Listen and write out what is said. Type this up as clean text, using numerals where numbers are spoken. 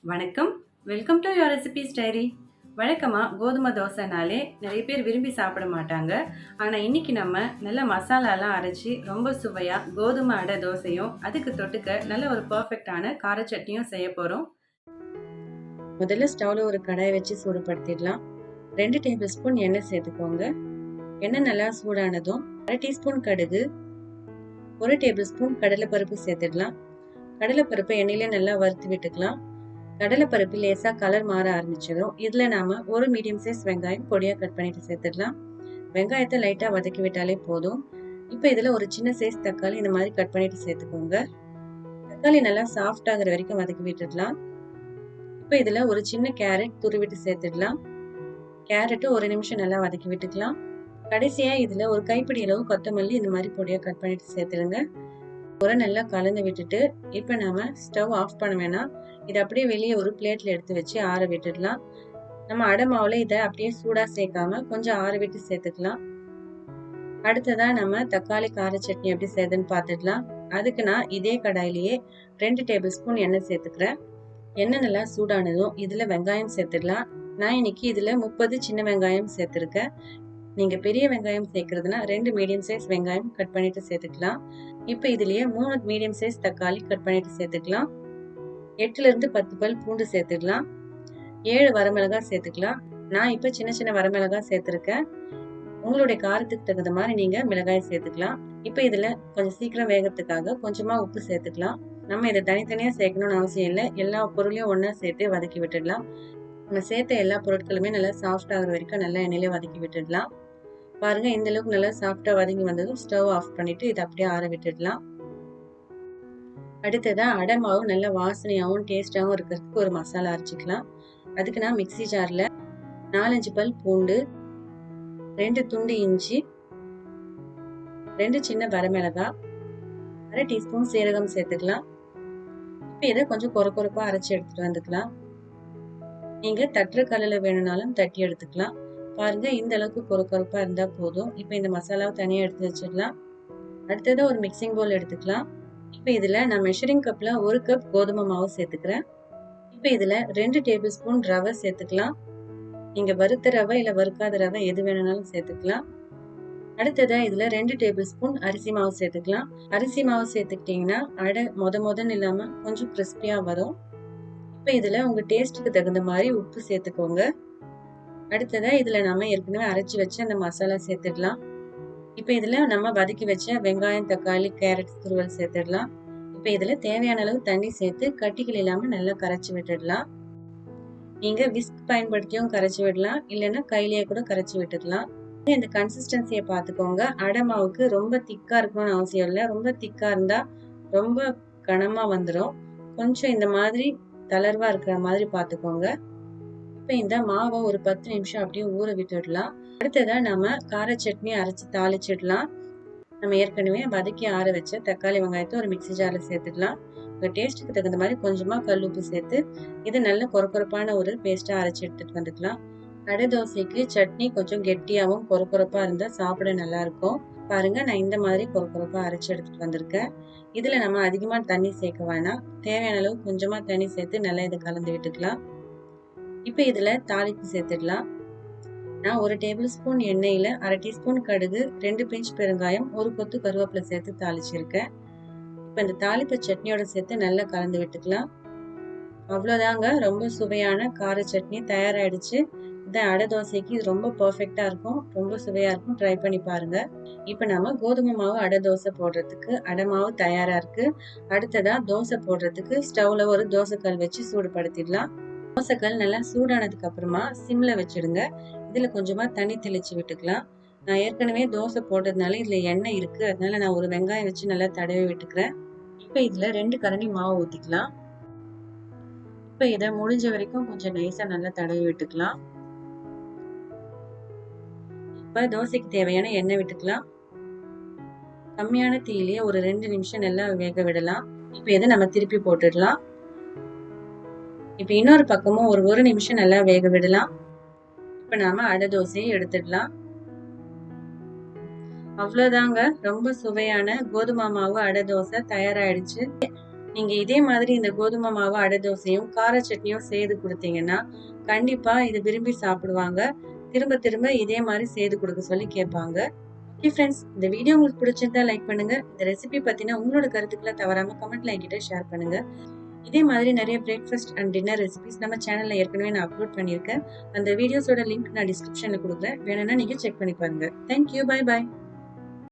வணக்கம். Welcome to your recipes diary. வழக்கமாக கோதுமை தோசைனாலே நிறைய பேர் விரும்பி சாப்பிட மாட்டாங்க. ஆனால் இன்னைக்கு நம்ம நல்ல மசாலாலாம் அரைச்சி ரொம்ப சுவையாக கோதுமை அடை தோசையும் அதுக்கு தொட்டுக்க நல்ல ஒரு பர்ஃபெக்டான கார சட்னியும் செய்ய போகிறோம். முதல்ல ஸ்டவ்ல ஒரு கடாயை வச்சு சூடுபடுத்திடலாம். 2 டேபிள் ஸ்பூன் எண்ணெய் சேர்த்துக்கோங்க. எண்ணெய் நல்லா சூடானதும் 1/2 டீஸ்பூன் கடுகு, 1 டேபிள் ஸ்பூன் கடலைப்பருப்பு சேர்த்துடலாம். கடலைப்பருப்பை எண்ணெயிலே நல்லா வறுத்து விட்டுக்கலாம். கடலைப்பருப்பு லேசா கலர் மாற ஆரம்பிச்சதும் இதுல நாம ஒரு மீடியம் சைஸ் வெங்காயம் பொடியா கட் பண்ணிட்டு சேர்த்துடலாம். வெங்காயத்தை லைட்டா வதக்கி விட்டாலே போதும். இப்போ இதுல ஒரு சின்ன சைஸ் தக்காளி இந்த மாதிரி கட் பண்ணிட்டு சேர்த்துக்கோங்க. தக்காளி நல்லா சாஃப்ட் ஆகுற வரைக்கும் வதக்கி விட்டுடலாம். இப்போ இதுல ஒரு சின்ன கேரட் துருவிட்டு சேர்த்துடலாம். கேரட்டு ஒரு நிமிஷம் நல்லா வதக்கி விட்டுக்கலாம். கடைசியா இதுல ஒரு கைப்பிடி அளவு கொத்தமல்லி இந்த மாதிரி பொடியா கட் பண்ணிட்டு சேர்த்துடுங்க. ஒரு நல்லா கலந்து விட்டுட்டு இப்போ நாம ஸ்டவ் ஆஃப் பண்ண வேணாம். இதை அப்படியே வெளியே ஒரு பிளேட்ல எடுத்து வச்சு ஆற விட்டுடலாம். நம்ம அடை மாவுல இதை அப்படியே சூடா சேர்க்காம கொஞ்சம் ஆற விட்டு சேர்த்துக்கலாம். அடுத்ததா நம்ம தக்காளி கார சட்னி எப்படி செய்யுதுன்னு பார்த்துக்கலாம். அதுக்கு நான் இதே கடாயிலேயே 2 டேபிள் ஸ்பூன் எண்ணெய் சேர்த்துக்கிறேன். எண்ணெய் நல்லா சூடானதும் இதுல வெங்காயம் சேர்த்துடலாம். நான் இன்னைக்கு இதுல 30 சின்ன வெங்காயம் சேர்த்திருக்கேன். நீங்க பெரிய வெங்காயம் சேர்க்கறதுனா 2 மீடியம் சைஸ் வெங்காயம் கட் பண்ணிட்டு சேர்த்துக்கலாம். இப்போ இதுலயே 3 மீடியம் சைஸ் தக்காளி கட் பண்ணிட்டு சேர்த்துக்கலாம். 8ல இருந்து 10 பல் பூண்டு சேர்த்துக்கலாம். 7 வரமிளகாய் சேர்த்துக்கலாம். நான் இப்போ சின்ன சின்ன வரமிளகாய் சேர்த்துருக்கேன். உங்களுடைய காரத்துக்கு தகுந்த மாதிரி நீங்க மிளகாய் சேர்த்துக்கலாம். இப்போ இதுல கொஞ்சம் சீக்கிரம் வேகத்துக்காக கொஞ்சமா உப்பு சேர்த்துக்கலாம். நம்ம இதை தனித்தனியா சேர்க்கணும்னு அவசியம் இல்லை. எல்லா பொருளையும் ஒன்னா சேர்த்து வதக்கி விட்டுடலாம். நம்ம சேர்த்த எல்லா பொருட்களுமே நல்லா சாஃப்ட் ஆகுற வரைக்கும் நல்லா எண்ணெயில வதக்கி விட்டுடலாம். பாருங்க, இந்த அளவுக்கு நல்லா சாஃப்டா வதங்கி வந்ததும் ஸ்டவ் ஆஃப் பண்ணிட்டு இதை அப்படியே ஆற விட்டுடலாம். அடுத்ததா அடை மாவு நல்ல வாசனையாகவும் டேஸ்டாகவும் இருக்கிறதுக்கு ஒரு மசாலா அரைச்சிக்கலாம். அதுக்கு நான் மிக்சி ஜார்ல 4-5 பல் பூண்டு, 2 துண்டு இஞ்சி, 2 சின்ன வரமிளகாய், 1/2 டீஸ்பூன் சீரகம் சேர்த்துக்கலாம். இப்போ இதை கொஞ்சம் கொரப்பா அரைச்சி எடுத்துட்டு வந்துக்கலாம். நீங்க தட்டுற கல்லுல வேணும்னாலும் தட்டி எடுத்துக்கலாம். பாருங்க, இந்த அளவுக்கு கொரப்பா இருந்தா போதும். இப்போ இந்த மசாலாவை தனியா எடுத்து வச்சிடலாம். அடுத்ததா ஒரு மிக்சிங் பவுல் எடுத்துக்கலாம். இப்போ இதுல நான் மெஷரிங் கப்ல 1 கப் கோதுமை மாவு சேர்த்துக்கிறேன். இப்போ இதுல 2 டேபிள் ஸ்பூன் ரவை சேர்த்துக்கலாம். நீங்க வறுத்த ரவை இல்ல வறுக்காத ரவை எது வேணும்னாலும் சேர்த்துக்கலாம். அடுத்ததா இதுல 2 டேபிள் ஸ்பூன் அரிசி மாவு சேர்த்துக்கலாம். அரிசி மாவு சேர்த்துக்கிட்டீங்கன்னா அடை மொதன்னு இல்லாம கொஞ்சம் கிறிஸ்பியா வரும். இப்போ இதுல உங்க டேஸ்ட்டுக்கு தகுந்த மாதிரி உப்பு சேர்த்துக்கோங்க. அடுத்ததா இதுல நாம ஏற்கனவே அரைச்சி வச்சு அந்த மசாலா சேர்த்துடலாம். இப்போ இதுல நம்ம வதக்கி வச்ச வெங்காயம், தக்காளி, கேரட் துருவல் சேர்த்துடலாம். இப்போ இதுல தேவையான அளவு தண்ணி சேர்த்து கட்டிகள் இல்லாம நல்லா கரைச்சி விட்டுடலாம். நீங்க விஸ்க் பயன்படுத்தியும் கரைச்சி விடலாம், இல்லைன்னா கையிலேயே கூட கரைச்சி விட்டுக்கலாம். இந்த கன்சிஸ்டன்சியை பார்த்துக்கோங்க. அடை மாவுக்கு ரொம்ப திக்கா இருக்கணும்னு அவசியம் இல்லை. ரொம்ப திக்கா இருந்தா ரொம்ப கனமா வந்துடும். கொஞ்சம் இந்த மாதிரி தளர்வா இருக்கிற மாதிரி பார்த்துக்கோங்க. இப்போ இந்த மாவை ஒரு 10 நிமிஷம் அப்படியே ஊற விட்டுடலாம். அடுத்ததா நம்ம கார சட்னி அரைச்சி தாளிச்சிடலாம். நம்ம ஏற்கனவே வதக்கி ஆற வச்ச தக்காளி வெங்காயத்தை ஒரு மிக்சி ஜார்ல சேர்த்துக்கலாம். உங்க டேஸ்ட்டுக்கு தகுந்த மாதிரி கொஞ்சமா கல் உப்பு சேர்த்து இது நல்ல கொரப்பான ஒரு பேஸ்டா அரைச்சி எடுத்துட்டு வந்துக்கலாம். அடை தோசைக்கு சட்னி கொஞ்சம் கெட்டியாகவும் கொரப்பா இருந்தா சாப்பிட நல்லா இருக்கும். பாருங்க, நான் இந்த மாதிரி கொரப்பா அரைச்சி எடுத்துட்டு வந்திருக்கேன். இதுல நம்ம அதிகமா தண்ணி சேர்க்க வேணாம். தேவையான அளவு கொஞ்சமா தண்ணி சேர்த்து நல்லா இதை கலந்து விட்டுக்கலாம். இப்போ இதுல தாளிப்பு சேர்த்துடலாம். நான் 1 டேபிள் ஸ்பூன் எண்ணெயில 1/2 டீஸ்பூன் கடுகு, 2 பிஞ்ச் பெருங்காயம், 1 கொத்து கருவேப்பிலை சேர்த்து தாளிச்சிருக்கேன். இப்போ இந்த தாளிப்பு சட்னியோட சேர்த்து நல்லா கலந்து விட்டுக்கலாம். அவ்வளோதாங்க, ரொம்ப சுவையான கார சட்னி தயாராகிடுச்சு. இந்த அடை தோசைக்கு இது ரொம்ப பர்ஃபெக்டா இருக்கும், ரொம்ப சுவையா இருக்கும். ட்ரை பண்ணி பாருங்க. இப்போ நம்ம கோதுமை மாவு அடை தோசை போடுறதுக்கு அடை மாவு தயாரா இருக்கு. அடுத்ததா தோசை போடுறதுக்கு ஸ்டவ்ல ஒரு தோசைக்கல் வச்சு சூடுபடுத்திடலாம். தோசைக்கல் நல்லா சூடானதுக்கு அப்புறமா சிம்ல வச்சிடுங்க. இதுல கொஞ்சமா தண்ணி தெளிச்சு விட்டுக்கலாம். நான் ஏற்கனவே தோசை போடுறதுனால இதுல எண்ணெய் இருக்கு, அதனால நான் ஒரு வெங்காயம் வச்சு நல்லா தடவி விட்டுக்கிறேன். இப்ப இதுல 2 கரண்டி மாவு ஊத்திக்கலாம். இப்ப இதை முடிஞ்ச வரைக்கும் கொஞ்சம் நைஸா நல்லா தடவி விட்டுக்கலாம். இப்ப தோசைக்கு தேவையான எண்ணெய் விட்டுக்கலாம். கம்மியான தீயிலேயே ஒரு 2 நிமிஷம் நல்லா வேக விடலாம். இப்ப இதை நம்ம திருப்பி போட்டுடலாம். இப்ப இன்னொரு பக்கமும் ஒரு நிமிஷம் நல்லா வேக விடலாம். இப்ப நாம அடை தோசையை எடுத்துடலாம். அவ்வளவுதாங்க, ரொம்ப சுவையான கோதுமை மாவு அடை தோசை தயாராயிடுச்சு. நீங்க இதே மாதிரி இந்த கோதுமை மாவு அடை தோசையும் கார சட்னியும் செய்து கொடுத்தீங்கன்னா கண்டிப்பா இதை விரும்பி சாப்பிடுவாங்க. திரும்ப திரும்ப இதே மாதிரி செய்து கொடுக்க சொல்லி கேட்பாங்க. ஓகே ஃப்ரெண்ட்ஸ், இந்த வீடியோ உங்களுக்கு பிடிச்சிருந்தா லைக் பண்ணுங்க. இந்த ரெசிபி பத்தின உங்களோட கருத்துக்களை தவறாம கமெண்ட்ல என்கிட்ட ஷேர் பண்ணுங்க. இதே மாதிரி நிறைய பிரேக்ஃபாஸ்ட் அண்ட் டின்னர் ரெசிபிஸ் நம்ம சேனல்ல ஏற்கனவே நான் அப்லோட் பண்ணியிருக்கேன். அந்த வீடியோஸோட லிங்க் நான் டிஸ்கிரிப்ஷன்ல கொடுக்குறேன். வேணும்னா நீங்க செக் பண்ணி பாருங்க. தேங்க்யூ. Bye bye.